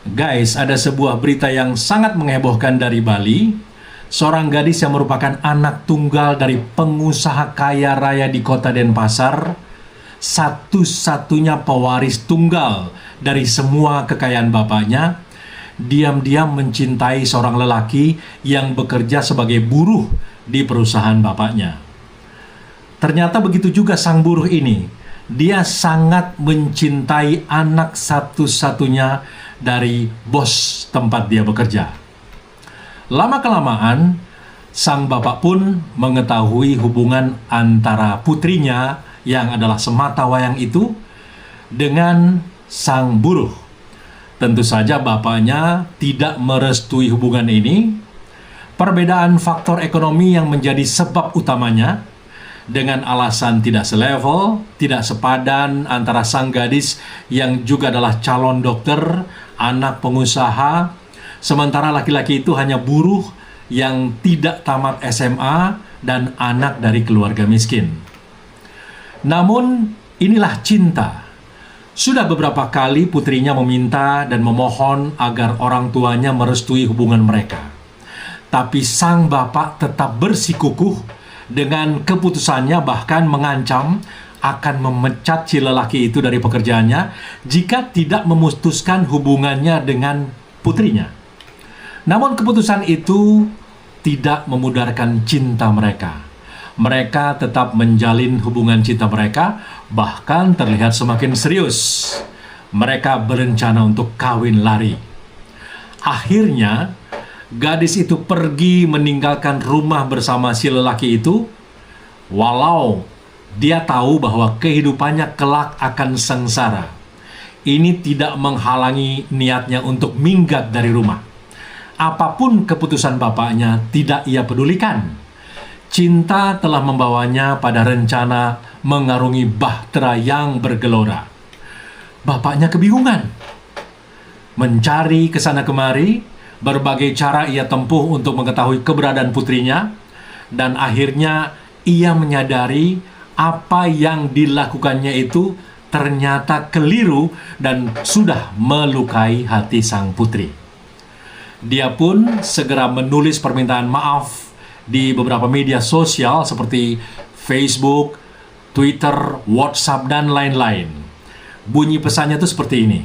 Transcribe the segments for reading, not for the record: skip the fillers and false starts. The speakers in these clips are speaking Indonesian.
Guys, ada sebuah berita yang sangat menghebohkan dari Bali. Seorang gadis yang merupakan anak tunggal dari pengusaha kaya raya di kota Denpasar, satu-satunya pewaris tunggal dari semua kekayaan bapaknya, diam-diam mencintai seorang lelaki yang bekerja sebagai buruh di perusahaan bapaknya. Ternyata begitu juga sang buruh ini. Dia sangat mencintai anak satu-satunya dari bos tempat dia bekerja. Lama-kelamaan, sang bapak pun mengetahui hubungan antara putrinya yang adalah sematawayang itu dengan sang buruh. Tentu saja bapaknya tidak merestui hubungan ini. Perbedaan faktor ekonomi yang menjadi sebab utamanya, dengan alasan tidak selevel, tidak sepadan antara sang gadis yang juga adalah calon dokter, anak pengusaha, sementara laki-laki itu hanya buruh yang tidak tamat SMA dan anak dari keluarga miskin. Namun, inilah cinta. Sudah beberapa kali putrinya meminta dan memohon agar orang tuanya merestui hubungan mereka. Tapi sang bapak tetap bersikukuh dengan keputusannya, bahkan mengancam akan memecat si lelaki itu dari pekerjaannya jika tidak memutuskan hubungannya dengan putrinya. Namun keputusan itu tidak memudarkan cinta mereka. Mereka tetap menjalin hubungan cinta mereka, bahkan terlihat semakin serius. Mereka berencana untuk kawin lari. Akhirnya, gadis itu pergi meninggalkan rumah bersama si lelaki itu, walau dia tahu bahwa kehidupannya kelak akan sengsara. Ini tidak menghalangi niatnya untuk minggat dari rumah. Apapun keputusan bapaknya tidak ia pedulikan. Cinta telah membawanya pada rencana mengarungi bahtera yang bergelora. Bapaknya kebingungan, mencari kesana kemari. Berbagai cara ia tempuh untuk mengetahui keberadaan putrinya, dan akhirnya ia menyadari apa yang dilakukannya itu ternyata keliru dan sudah melukai hati sang putri. Dia pun segera menulis permintaan maaf di beberapa media sosial seperti Facebook, Twitter, WhatsApp, dan lain-lain. Bunyi pesannya itu seperti ini: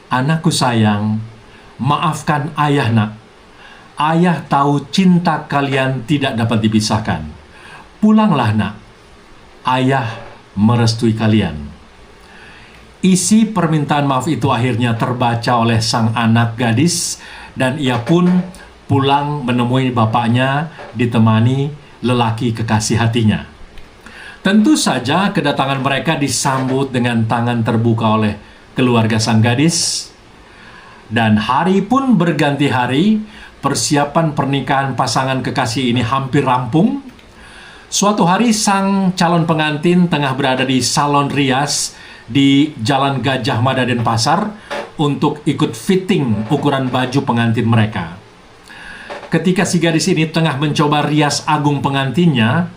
"Anakku sayang, maafkan ayah nak. Ayah tahu cinta kalian tidak dapat dipisahkan. Pulanglah nak. Ayah merestui kalian." Isi permintaan maaf itu akhirnya terbaca oleh sang anak gadis, dan ia pun pulang menemui bapaknya ditemani lelaki kekasih hatinya. Tentu saja kedatangan mereka disambut dengan tangan terbuka oleh keluarga sang gadis. Dan hari pun berganti hari, persiapan pernikahan pasangan kekasih ini hampir rampung. Suatu hari sang calon pengantin tengah berada di salon rias di Jalan Gajah Mada Denpasar untuk ikut fitting ukuran baju pengantin mereka. Ketika si gadis ini tengah mencoba rias agung pengantinnya,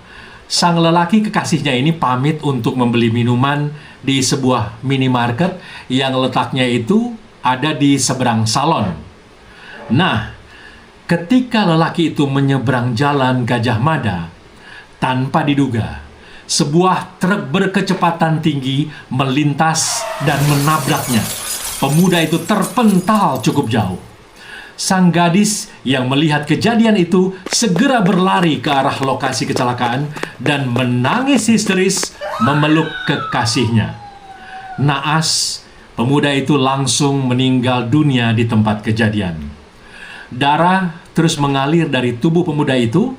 sang lelaki kekasihnya ini pamit untuk membeli minuman di sebuah minimarket yang letaknya itu ada di seberang salon. Nah, ketika lelaki itu menyeberang jalan Gajah Mada, tanpa diduga, sebuah truk berkecepatan tinggi melintas dan menabraknya. Pemuda itu terpental cukup jauh. Sang gadis yang melihat kejadian itu segera berlari ke arah lokasi kecelakaan dan menangis histeris memeluk kekasihnya. Naas, pemuda itu langsung meninggal dunia di tempat kejadian. Darah terus mengalir dari tubuh pemuda itu,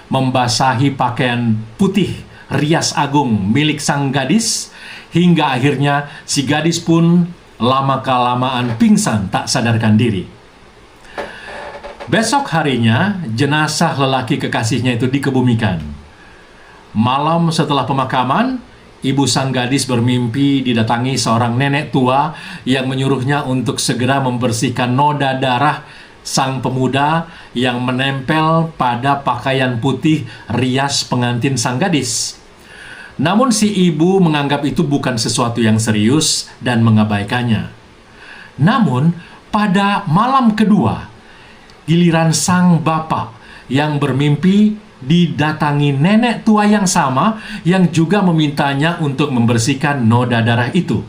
membasahi pakaian putih rias agung milik sang gadis, hingga akhirnya si gadis pun lama-kelamaan pingsan tak sadarkan diri. Besok harinya, jenazah lelaki kekasihnya itu dikebumikan. Malam setelah pemakaman, ibu sang gadis bermimpi didatangi seorang nenek tua yang menyuruhnya untuk segera membersihkan noda darah sang pemuda yang menempel pada pakaian putih rias pengantin sang gadis. Namun si ibu menganggap itu bukan sesuatu yang serius dan mengabaikannya. Namun Pada malam kedua, giliran sang bapak yang bermimpi didatangi nenek tua yang sama yang juga memintanya untuk membersihkan noda darah itu.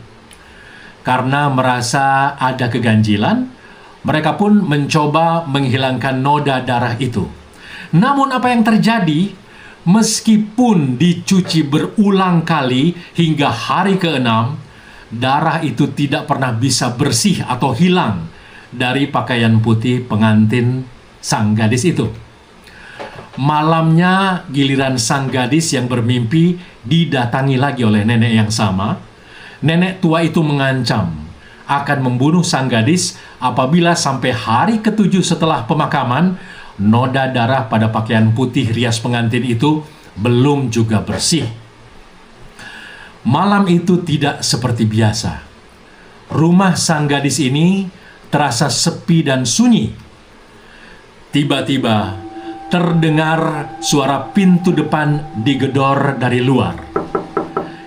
Karena merasa ada keganjilan, mereka pun mencoba menghilangkan noda darah itu. Namun apa yang terjadi? Meskipun dicuci berulang kali hingga hari ke-6, darah itu tidak pernah bisa bersih atau hilang dari pakaian putih pengantin sang gadis itu. Malamnya, giliran sang gadis yang bermimpi didatangi lagi oleh nenek yang sama. Nenek tua itu mengancam akan membunuh sang gadis apabila sampai hari ke-7 setelah pemakaman, noda darah pada pakaian putih rias pengantin itu belum juga bersih. Malam itu tidak seperti biasa. Rumah sang gadis ini terasa sepi dan sunyi. Tiba-tiba terdengar suara pintu depan digedor dari luar.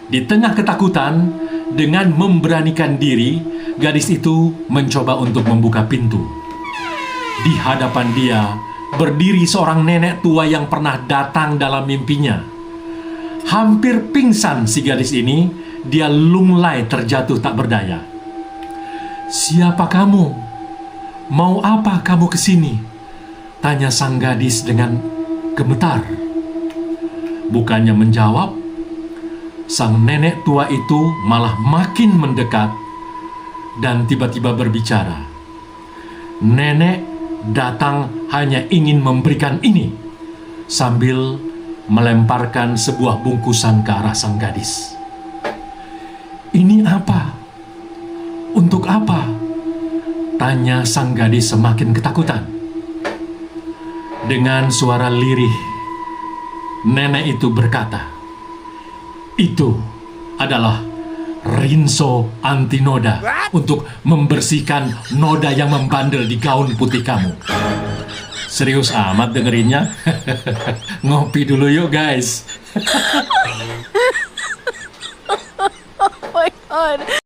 Di tengah ketakutan, dengan memberanikan diri, gadis itu mencoba untuk membuka pintu. Di hadapan dia berdiri seorang nenek tua yang pernah datang dalam mimpinya. Hampir pingsan si gadis ini, dia lunglai terjatuh tak berdaya. "Siapa kamu? Mau apa kamu ke sini?" tanya sang gadis dengan gemetar. Bukannya menjawab, sang nenek tua itu malah makin mendekat dan tiba-tiba berbicara. Nenek datang hanya ingin memberikan ini, sambil melemparkan sebuah bungkusan ke arah sang gadis. "Ini apa? Untuk apa?" tanya sang gadis semakin ketakutan. Dengan suara lirih, nenek itu berkata, "Itu adalah rinso anti noda untuk membersihkan noda yang membandel di gaun putih kamu." Serius amat dengerinnya. Ngopi dulu yuk guys. Oh my god.